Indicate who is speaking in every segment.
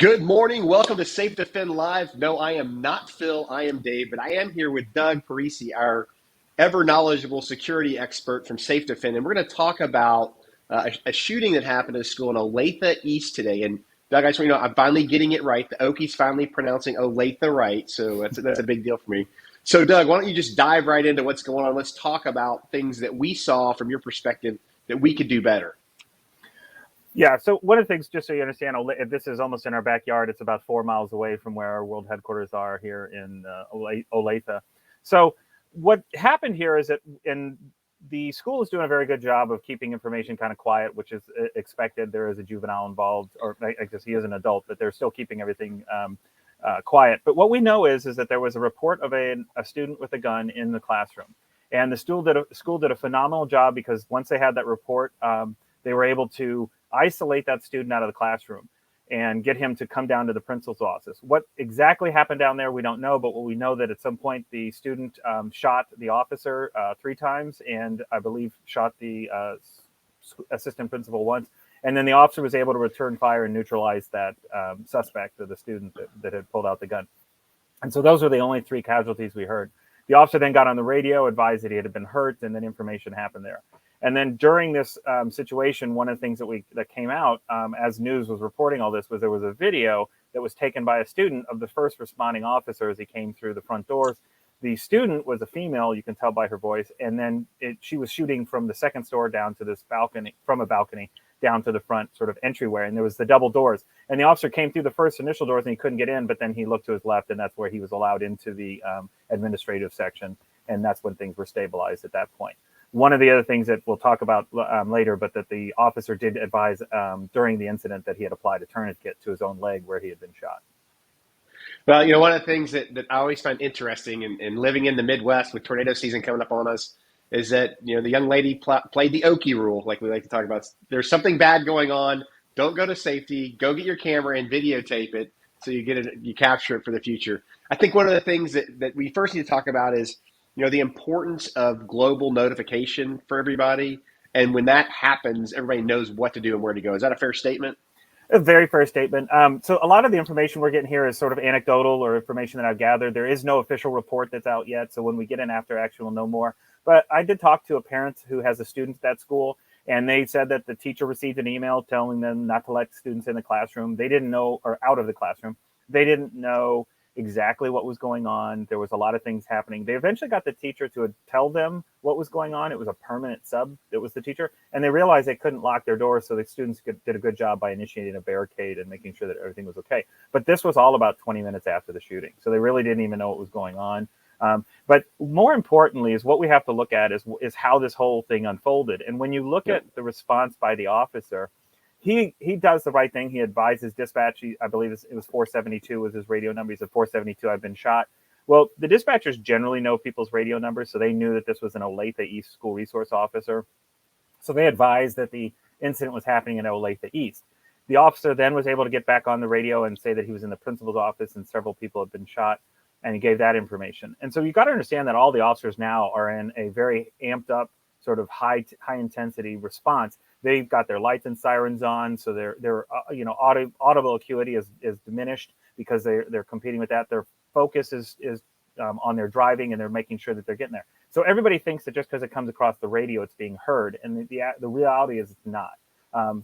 Speaker 1: Good morning. Welcome to Safe Defend Live. No, I am not Phil. I am Dave, but I am here with Doug Parisi, our ever knowledgeable security expert from Safe Defend, and we're going to talk about a shooting that happened at a school in Olathe East today. And Doug, I just want you to know I'm finally getting it right. The Okies finally pronouncing Olathe right, so that's a big deal for me. So, Doug, why don't you just dive right into what's going on? Let's talk about things that we saw from your perspective that we could do better.
Speaker 2: Yeah, so one of the things, just so you understand, this is almost in our backyard. It's about 4 miles away from where our world headquarters are here in Olathe. So what happened here is that the school is doing a very good job of keeping information kind of quiet, which is expected. There is a juvenile involved, or I guess he is an adult, but they're still keeping everything quiet. But what we know is that there was a report of a student with a gun in the classroom. And the school did a phenomenal job because once they had that report, they were able to isolate that student out of the classroom and get him to come down to the principal's office. What exactly happened down there, we don't know, but what we know that at some point the student shot the officer 3 times and I believe shot the assistant principal once. And then the officer was able to return fire and neutralize that suspect or the student that had pulled out the gun. And so those were the only 3 casualties we heard. The officer then got on the radio, advised that he had been hurt, and then information happened there. And then during this situation, one of the things that came out as news was reporting all this was there was a video that was taken by a student of the first responding officer as he came through the front doors. The student was a female, you can tell by her voice, and then she was shooting from the second store down to this balcony, from a balcony down to the front sort of entryway, and there was the double doors. And the officer came through the first initial doors and he couldn't get in, but then he looked to his left, and that's where he was allowed into the administrative section, and that's when things were stabilized at that point. One of the other things that we'll talk about later, but that the officer did advise during the incident that he had applied a tourniquet to his own leg where he had been shot.
Speaker 1: Well, one of the things that I always find interesting in living in the Midwest with tornado season coming up on us is that, the young lady played the Okie rule, like we like to talk about. There's something bad going on. Don't go to safety. Go get your camera and videotape it so you get it, you capture it for the future. I think one of the things that we first need to talk about is, the importance of global notification for everybody. And when that happens, everybody knows what to do and where to go. Is that a fair statement?
Speaker 2: A very fair statement. So a lot of the information we're getting here is sort of anecdotal or information that I've gathered. There is no official report that's out yet. So when we get in after action, we'll know more. But I did talk to a parent who has a student at that school, and they said that the teacher received an email telling them not to let students in the classroom. They didn't know, or out of the classroom. They didn't know exactly what was going on. There was a lot of things happening. They eventually got the teacher to tell them what was going on. It was a permanent sub that was the teacher, and they realized they couldn't lock their doors, so the students did a good job by initiating a barricade and making sure that everything was okay. But this was all about 20 minutes after the shooting, so they really didn't even know what was going on. But more importantly is what we have to look at is how this whole thing unfolded. And when you look at the response by the officer, he does the right thing. He advises dispatch. I believe it was 472 was his radio number. He said, 472, I've been shot. Well, the dispatchers generally know people's radio numbers, so they knew that this was an Olathe East school resource officer. So they advised that the incident was happening in Olathe East. The officer then was able to get back on the radio and say that he was in the principal's office and several people had been shot, and he gave that information. And so you've got to understand that all the officers now are in a very amped up sort of high intensity response. They've got their lights and sirens on, so their audible acuity is diminished because they're competing with that. Their focus is on their driving, and they're making sure that they're getting there. So everybody thinks that just because it comes across the radio, it's being heard, and the reality is it's not.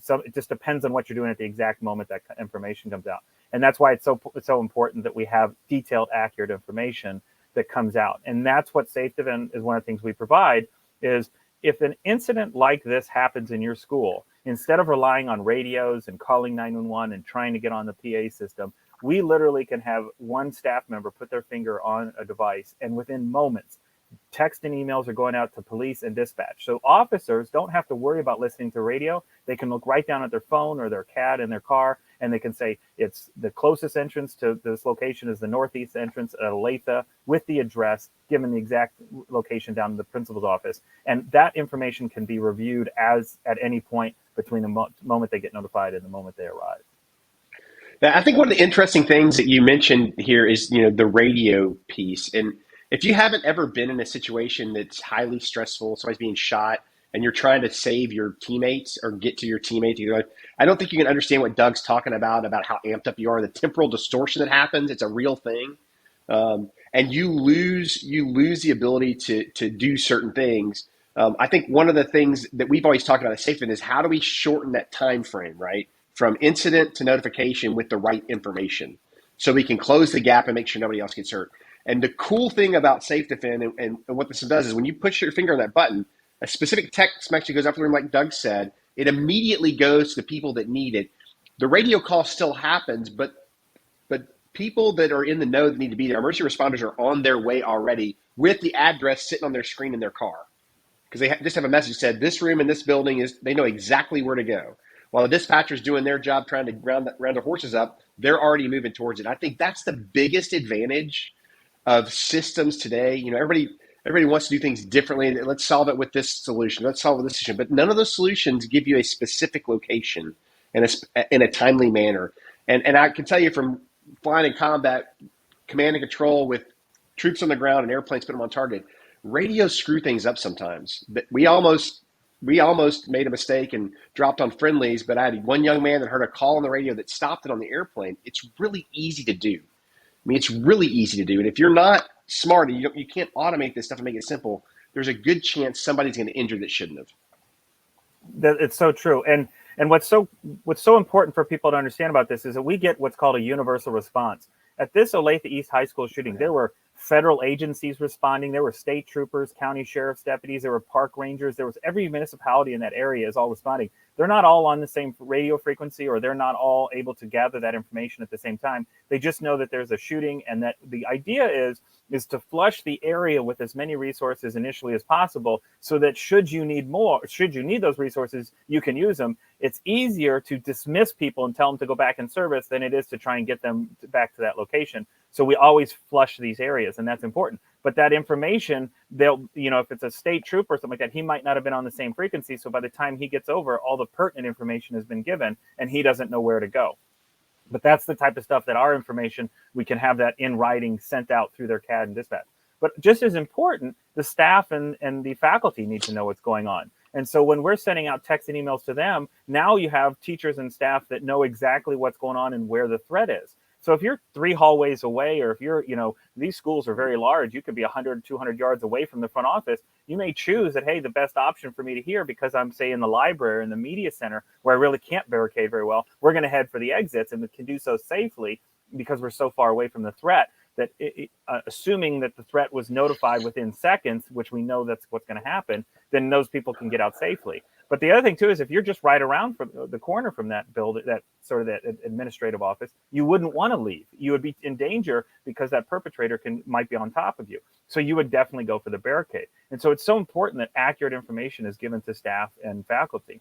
Speaker 2: So it just depends on what you're doing at the exact moment that information comes out, and that's why it's so important that we have detailed, accurate information that comes out, and that's what SafeDefend is. One of the things we provide is, if an incident like this happens in your school, instead of relying on radios and calling 911 and trying to get on the PA system, we literally can have one staff member put their finger on a device, and within moments, text and emails are going out to police and dispatch. So officers don't have to worry about listening to radio. They can look right down at their phone or their CAD in their car, and they can say, it's the closest entrance to this location is the northeast entrance at Olathe with the address, given the exact location down to the principal's office. And that information can be reviewed at any point between the moment they get notified and the moment they arrive.
Speaker 1: Now, I think one of the interesting things that you mentioned here is, the radio piece. And if you haven't ever been in a situation that's highly stressful, somebody's being shot, and you're trying to save your teammates or get to your teammates. I don't think you can understand what Doug's talking about how amped up you are. The temporal distortion that happens, it's a real thing. And you lose the ability to do certain things. I think one of the things that we've always talked about at SafeDefend is how do we shorten that time frame, right, from incident to notification with the right information, so we can close the gap and make sure nobody else gets hurt. And the cool thing about SafeDefend and what this does is when you push your finger on that button, a specific text message goes up the room, like Doug said. It immediately goes to the people that need it. The radio call still happens, but people that are in the know that need to be there, emergency responders are on their way already with the address sitting on their screen in their car, because they just have a message that said this room in this building is. They know exactly where to go. While the dispatcher's doing their job trying to round their horses up, they're already moving towards it. I think that's the biggest advantage of systems today. Everybody wants to do things differently. Let's solve it with this solution. Let's solve it with this solution. But none of those solutions give you a specific location in a timely manner. And I can tell you from flying in combat, command and control with troops on the ground and airplanes put them on target, radios screw things up sometimes. We almost made a mistake and dropped on friendlies, but I had one young man that heard a call on the radio that stopped it on the airplane. It's really easy to do. It's really easy to do. And if you're not smart and you can't automate this stuff and make it simple, there's a good chance somebody's going to injure that shouldn't have.
Speaker 2: It's so true. And what's so important for people to understand about this is that we get what's called a universal response. At this Olathe East High School shooting, there were federal agencies responding. There were state troopers, county sheriff's deputies. There were park rangers. There was every municipality in that area is all responding. They're not all on the same radio frequency, or they're not all able to gather that information at the same time. They just know that there's a shooting, and that the idea is to flush the area with as many resources initially as possible, so that should you need those resources, you can use them. It's easier to dismiss people and tell them to go back in service than it is to try and get them back to that location. So we always flush these areas, and that's important. But that information, if it's a state trooper or something like that, he might not have been on the same frequency. So by the time he gets over, all the pertinent information has been given, and he doesn't know where to go. But that's the type of stuff that our information, we can have that in writing sent out through their CAD and dispatch. But just as important, the staff and the faculty need to know what's going on. And so when we're sending out texts and emails to them, now you have teachers and staff that know exactly what's going on and where the threat is. So if you're 3 hallways away, or if you're, these schools are very large, you could be 100, 200 yards away from the front office. You may choose that, hey, the best option for me to hear, because I'm, say, in the library or in the media center where I really can't barricade very well, we're going to head for the exits, and we can do so safely because we're so far away from the threat that assuming that the threat was notified within seconds, which we know that's what's going to happen, then those people can get out safely. But the other thing, too, is if you're just right around from the corner from that building, that administrative office, you wouldn't want to leave. You would be in danger because that perpetrator might be on top of you. So you would definitely go for the barricade. And so it's so important that accurate information is given to staff and faculty.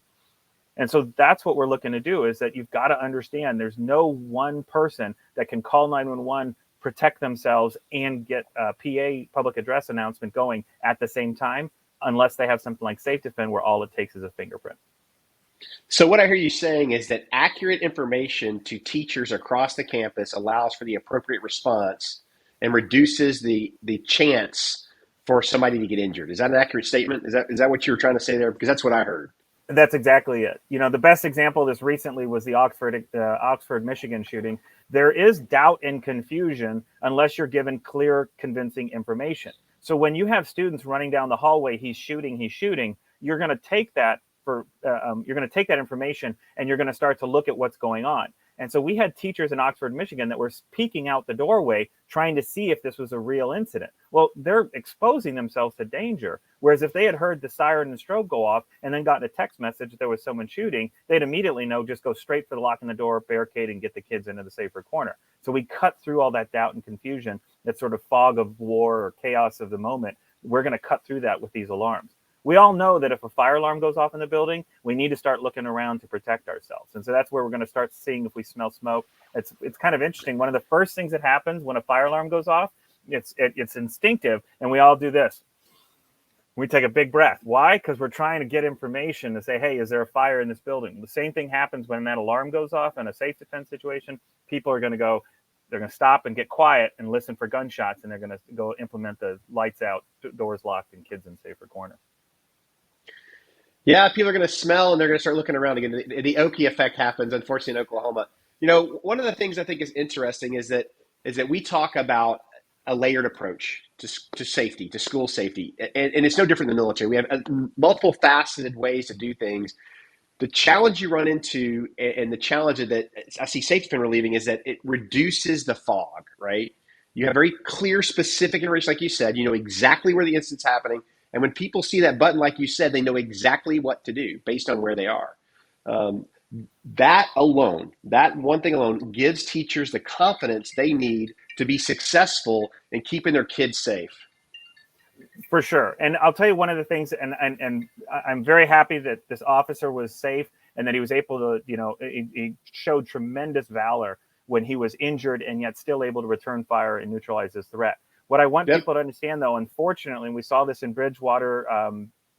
Speaker 2: And so that's what we're looking to do, is that you've got to understand there's no one person that can call 911, protect themselves, and get a PA public address announcement going at the same time, unless they have something like SafeDefend, where all it takes is a fingerprint.
Speaker 1: So what I hear you saying is that accurate information to teachers across the campus allows for the appropriate response and reduces the chance for somebody to get injured. Is that an accurate statement? Is that what you were trying to say there? Because that's what I heard.
Speaker 2: That's exactly it. The best example of this recently was the Oxford, Michigan shooting. There is doubt and confusion unless you're given clear, convincing information. So when you have students running down the hallway, he's shooting, you're going to take that information, and you're going to start to look at what's going on. And so we had teachers in Oxford, Michigan that were peeking out the doorway trying to see if this was a real incident. Well, they're exposing themselves to danger. Whereas if they had heard the siren and strobe go off and then gotten a text message that there was someone shooting, they'd immediately know, just go straight for the lock in the door, barricade, and get the kids into the safer corner. So we cut through all that doubt and confusion, that sort of fog of war or chaos of the moment. We're going to cut through that with these alarms. We all know that if a fire alarm goes off in the building, we need to start looking around to protect ourselves. And so that's where we're going to start seeing if we smell smoke. It's kind of interesting. One of the first things that happens when a fire alarm goes off, it's instinctive, and we all do this. We take a big breath. Why? Because we're trying to get information to say, hey, is there a fire in this building? The same thing happens when that alarm goes off in a SafeDefend situation. People are going to go, they're going to stop and get quiet and listen for gunshots, and they're going to go implement the lights out, doors locked, and kids in safer corner.
Speaker 1: Yeah, people are going to smell and they're going to start looking around again. The Okie effect happens, unfortunately, in Oklahoma. One of the things I think is interesting is that we talk about a layered approach to safety, to school safety, and it's no different than the military. We have multiple faceted ways to do things. The challenge you run into, and the challenge that I see SafeDefend relieving, is that it reduces the fog, right? You have very clear, specific information, like you said. You know exactly where the incident's happening. And when people see that button, like you said, they know exactly what to do based on where they are. Um, that alone, that one thing alone, gives teachers the confidence they need to be successful in keeping their kids safe.
Speaker 2: For sure. And I'll tell you one of the things, and I'm very happy that this officer was safe and that he was able to, he showed tremendous valor when he was injured and yet still able to return fire and neutralize this threat. What I want
Speaker 1: Yep.
Speaker 2: people to understand, though, unfortunately, and we saw this in Bridgewater,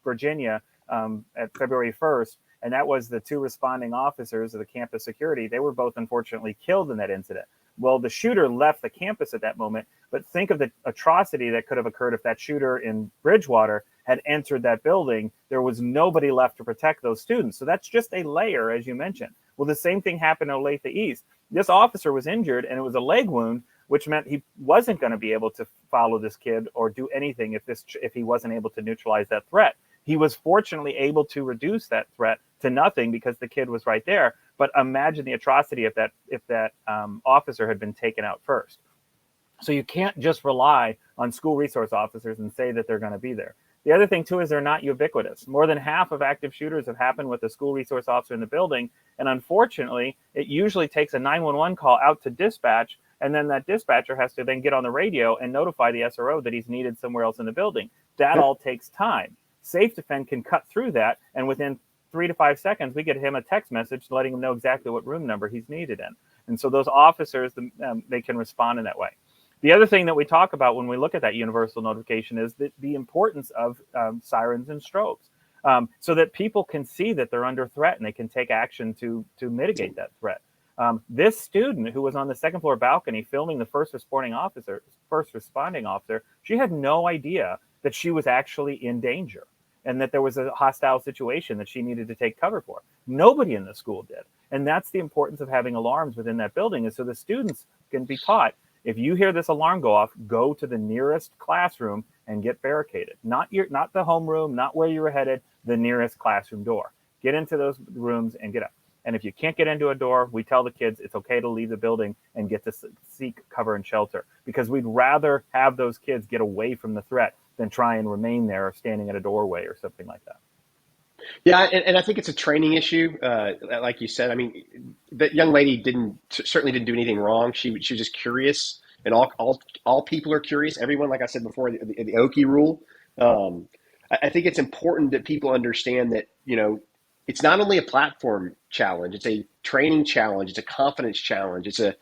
Speaker 2: Virginia, at February 1st, and that was the two responding officers of the campus security. They were both unfortunately killed in that incident. Well, the shooter left the campus at that moment, but think of the atrocity that could have occurred if that shooter in Bridgewater had entered that building. There was nobody left to protect those students. So that's just a layer, as you mentioned. Well, the same thing happened in Olathe East. This officer was injured, and it was a leg wound, which meant he wasn't going to be able to follow this kid or do anything if he wasn't able to neutralize that threat. He was fortunately able to reduce that threat to nothing because the kid was right there. But imagine the atrocity if that officer had been taken out first. So you can't just rely on school resource officers and say that they're going to be there. The other thing, too, is they're not ubiquitous. More than half of active shooters have happened with a school resource officer in the building. And unfortunately, it usually takes a 911 call out to dispatch. And then that dispatcher has to then get on the radio and notify the SRO that he's needed somewhere else in the building. That all takes time. SafeDefend can cut through that. And within 3 to 5 seconds, we get him a text message letting him know exactly what room number he's needed in. And so those officers, they can respond in that way. The other thing that we talk about when we look at that universal notification is the importance of sirens and strobes, so that people can see that they're under threat and they can take action to mitigate that threat. This student who was on the second floor balcony filming the first responding officer, she had no idea that she was actually in danger and that there was a hostile situation that she needed to take cover for. Nobody in the school did. And that's the importance of having alarms within that building, is so the students can be taught, if you hear this alarm go off, go to the nearest classroom and get barricaded. Not the homeroom, not where you were headed, the nearest classroom door. Get into those rooms and get up. And if you can't get into a door, we tell the kids it's okay to leave the building and get to seek cover and shelter, because we'd rather have those kids get away from the threat than try and remain there standing at a doorway or something like that.
Speaker 1: Yeah, and I think it's a training issue. Like you said, I mean, that young lady certainly didn't do anything wrong. She was just curious, and all people are curious. Everyone, like I said before, the Okie rule. I think it's important that people understand that it's not only a platform challenge; it's a training challenge, it's a confidence challenge, it's a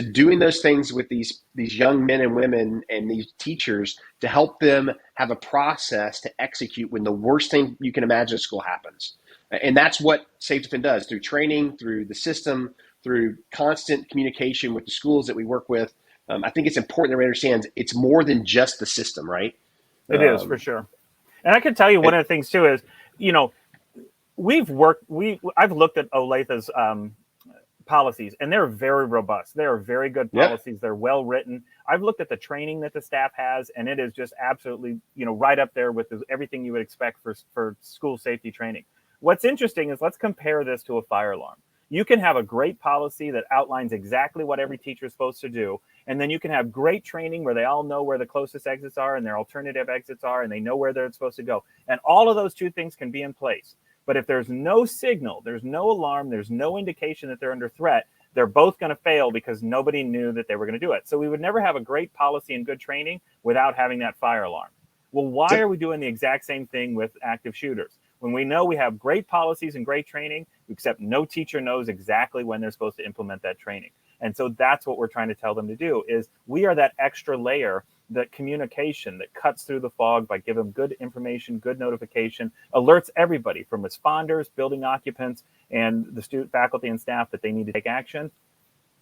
Speaker 1: doing those things with these young men and women and these teachers to help them have a process to execute when the worst thing you can imagine at school happens. And that's what SafeDefend does, through training, through the system, through constant communication with the schools that we work with. I think it's important that everybody understands it's more than just the system, right?
Speaker 2: It is, for sure. And I can tell you one of the things too is, I've looked at Olathe's policies, and they're very robust. They are very good policies. Yep. They're well written. I've looked at the training that the staff has, and it is just absolutely, right up there with everything you would expect for school safety training. What's interesting is, let's compare this to a fire alarm. You can have a great policy that outlines exactly what every teacher is supposed to do, and then you can have great training where they all know where the closest exits are and their alternative exits are, and they know where they're supposed to go. And all of those two things can be in place. But if there's no signal, there's no alarm, there's no indication that they're under threat, they're both going to fail because nobody knew that they were going to do it. So we would never have a great policy and good training without having that fire alarm. Well, why are we doing the exact same thing with active shooters? When we know we have great policies and great training, except no teacher knows exactly when they're supposed to implement that training. And so that's what we're trying to tell them to do, is we are that extra layer, that communication that cuts through the fog by giving good information, good notification, alerts everybody from responders, building occupants, and the student, faculty, and staff that they need to take action.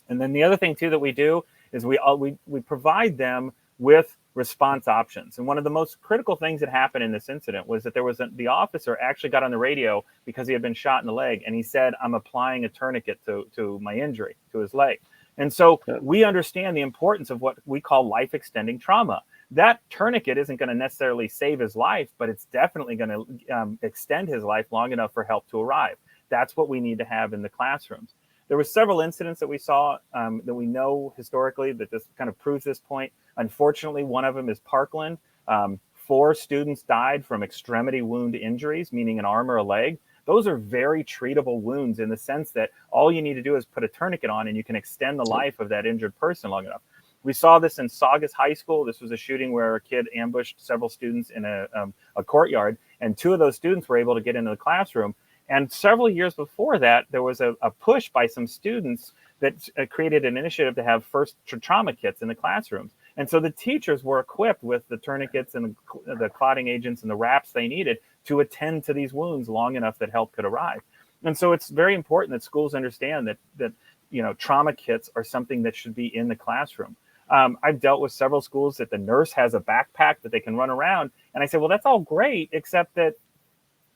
Speaker 2: And then the other thing too that we do is we provide them with response options. And one of the most critical things that happened in this incident was that the officer actually got on the radio because he had been shot in the leg, and he said, "I'm applying a tourniquet to my injury, to his leg." And so we understand the importance of what we call life-extending trauma. That tourniquet isn't going to necessarily save his life, but it's definitely going to extend his life long enough for help to arrive. That's what we need to have in the classrooms. There were several incidents that we saw that we know historically that this kind of proves this point. Unfortunately, one of them is Parkland. 4 students died from extremity wound injuries, meaning an arm or a leg. Those are very treatable wounds in the sense that all you need to do is put a tourniquet on and you can extend the life of that injured person long enough. We saw this in Saugus High School. This was a shooting where a kid ambushed several students in a courtyard, and 2 of those students were able to get into the classroom. And several years before that, there was a push by some students that created an initiative to have first trauma kits in the classrooms. And so the teachers were equipped with the tourniquets and the clotting agents and the wraps they needed to attend to these wounds long enough that help could arrive. And so it's very important that schools understand that trauma kits are something that should be in the classroom. I've dealt with several schools that the nurse has a backpack that they can run around. And I say, well, that's all great, except that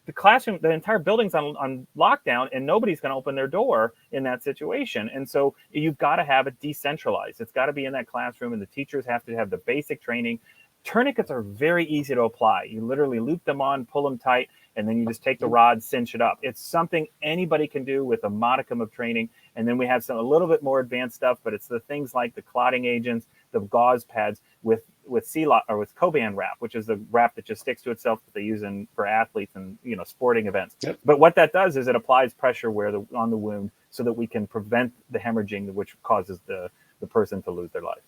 Speaker 2: the classroom, the entire building's on lockdown, and nobody's going to open their door in that situation. And so you've got to have it decentralized. It's got to be in that classroom, and the teachers have to have the basic training. Tourniquets are very easy to apply. You literally loop them on, pull them tight, and then you just take the rod, cinch it up. It's something anybody can do with a modicum of training. And then we have a little bit more advanced stuff, but it's the things like the clotting agents, the gauze pads with C-lock or with Coban wrap, which is the wrap that just sticks to itself that they use for athletes and sporting events.
Speaker 1: Yep.
Speaker 2: But what that does is it applies pressure on the wound so that we can prevent the hemorrhaging, which causes the person to lose their life.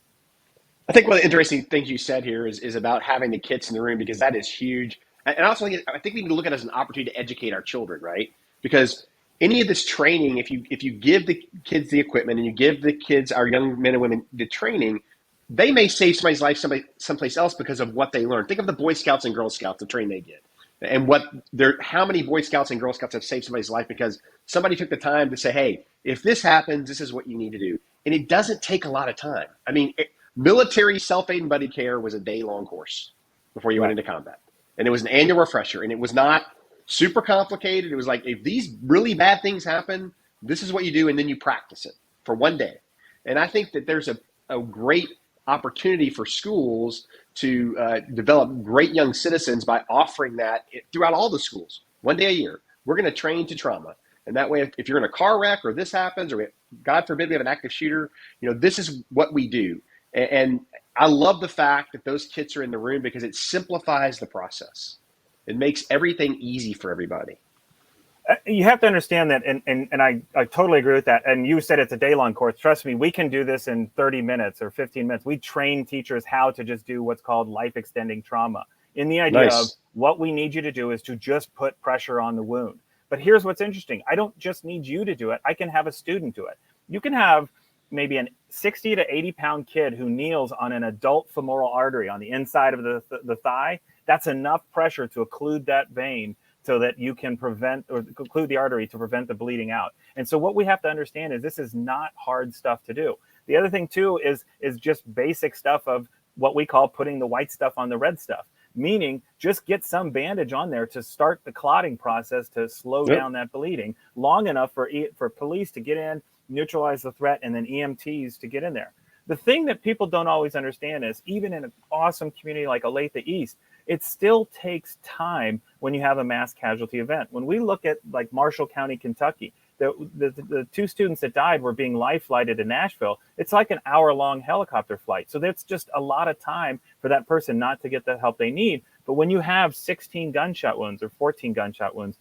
Speaker 1: I think one of the interesting things you said here is about having the kits in the room, because that is huge. And also, I think we need to look at it as an opportunity to educate our children, right? Because any of this training, if you give the kids the equipment and you give the kids, our young men and women, the training, they may save somebody's life someplace else because of what they learn. Think of the Boy Scouts and Girl Scouts, the training they get, and how many Boy Scouts and Girl Scouts have saved somebody's life because somebody took the time to say, hey, if this happens, this is what you need to do. And it doesn't take a lot of time. I mean, military self-aid and buddy care was a day-long course before you went into combat. And it was an annual refresher, and it was not super complicated. It was like, if these really bad things happen, this is what you do, and then you practice it for one day. And I think that there's a great opportunity for schools to develop great young citizens by offering that throughout all the schools. One day a year, we're going to train to trauma. And that way, if you're in a car wreck or this happens, or God forbid we have an active shooter, this is what we do. And I love the fact that those kits are in the room because it simplifies the process. It makes everything easy for everybody.
Speaker 2: You have to understand that, and I totally agree with that. And you said it's a day-long course. Trust me, we can do this in 30 minutes or 15 minutes. We train teachers how to just do what's called life-extending trauma. In the idea of what we need you to do is to just put pressure on the wound. But here's what's interesting. I don't just need you to do it. I can have a student do it. You can have maybe a 60 to 80-pound kid who kneels on an adult femoral artery on the inside of the thigh. That's enough pressure to occlude that vein so that you can prevent or occlude the artery to prevent the bleeding out. And so what we have to understand is this is not hard stuff to do. The other thing too is just basic stuff of what we call putting the white stuff on the red stuff, meaning just get some bandage on there to start the clotting process to slow down that bleeding long enough for police to get in, neutralize the threat, and then EMTs to get in there. The thing that people don't always understand is even in an awesome community like Olathe East, it still takes time when you have a mass casualty event. When we look at like Marshall County, Kentucky, the 2 students that died were being life flighted to Nashville. It's like an hour-long helicopter flight. So that's just a lot of time for that person not to get the help they need. But when you have 16 gunshot wounds or 14 gunshot wounds,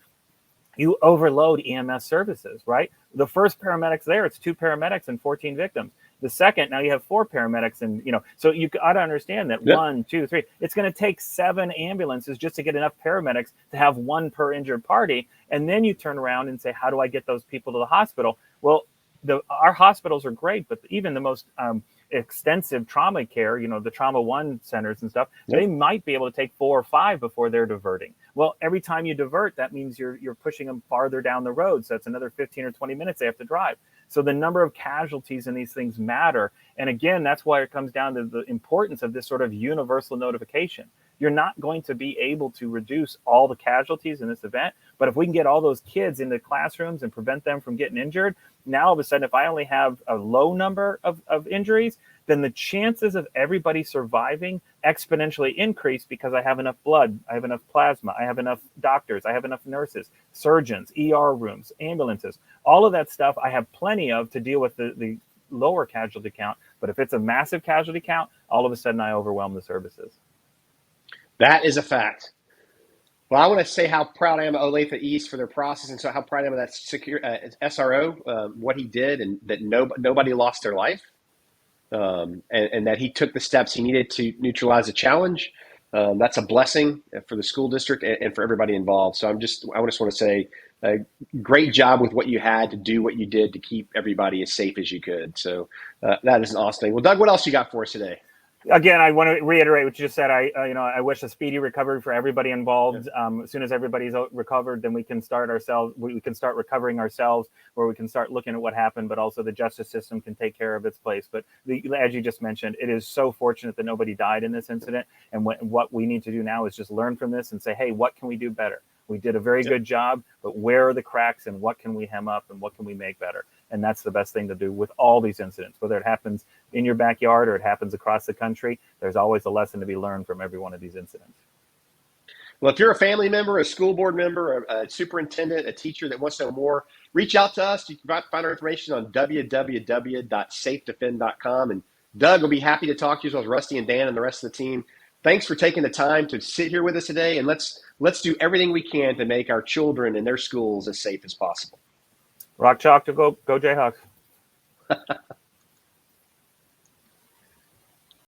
Speaker 2: you overload EMS services, right? The first paramedics there, it's 2 paramedics and 14 victims. The second, now you have 4 paramedics, and so you got to understand that 1, 2, 3. It's going to take 7 ambulances just to get enough paramedics to have 1 per injured party, and then you turn around and say, how do I get those people to the hospital? Well, our hospitals are great, but even the most extensive trauma care, the Trauma One centers and stuff,
Speaker 1: Yep.
Speaker 2: they might be able to take 4 or 5 before they're diverting. Well, every time you divert, that means you're pushing them farther down the road. So that's another 15 or 20 minutes they have to drive. So the number of casualties in these things matter. And again, that's why it comes down to the importance of this sort of universal notification. You're not going to be able to reduce all the casualties in this event, but if we can get all those kids into classrooms and prevent them from getting injured, now all of a sudden, if I only have a low number of injuries, then the chances of everybody surviving exponentially increase because I have enough blood, I have enough plasma, I have enough doctors, I have enough nurses, surgeons, ER rooms, ambulances, all of that stuff I have plenty of to deal with the lower casualty count. But if it's a massive casualty count, all of a sudden I overwhelm the services.
Speaker 1: That is a fact. Well, I want to say how proud I am of Olathe East for their process, and so how proud I am of that SRO, what he did, and that nobody lost their life, and that he took the steps he needed to neutralize the challenge. That's a blessing for the school district and for everybody involved. So I just want to say, great job with what you had to do what you did to keep everybody as safe as you could. So that is an awesome thing. Well, Doug, what else you got for us today?
Speaker 2: Again, I want to reiterate what you just said. I wish a speedy recovery for everybody involved. As soon as everybody's recovered, then we can start recovering ourselves, where we can start looking at what happened, but also the justice system can take care of its place. But as you just mentioned, it is so fortunate that nobody died in this incident. And what we need to do now is just learn from this and say, hey, what can we do better? We did a very good job, but where are the cracks and what can we hem up and what can we make better? And that's the best thing to do with all these incidents, whether it happens in your backyard or it happens across the country. There's always a lesson to be learned from every one of these incidents.
Speaker 1: Well, if you're a family member, a school board member, a superintendent, a teacher that wants to know more, reach out to us. You can find our information on www.safedefend.com. And Doug will be happy to talk to you, as well as Rusty and Dan and the rest of the team. Thanks for taking the time to sit here with us today, and let's do everything we can to make our children and their schools as safe as possible.
Speaker 2: Rock chalk to go Jayhawks.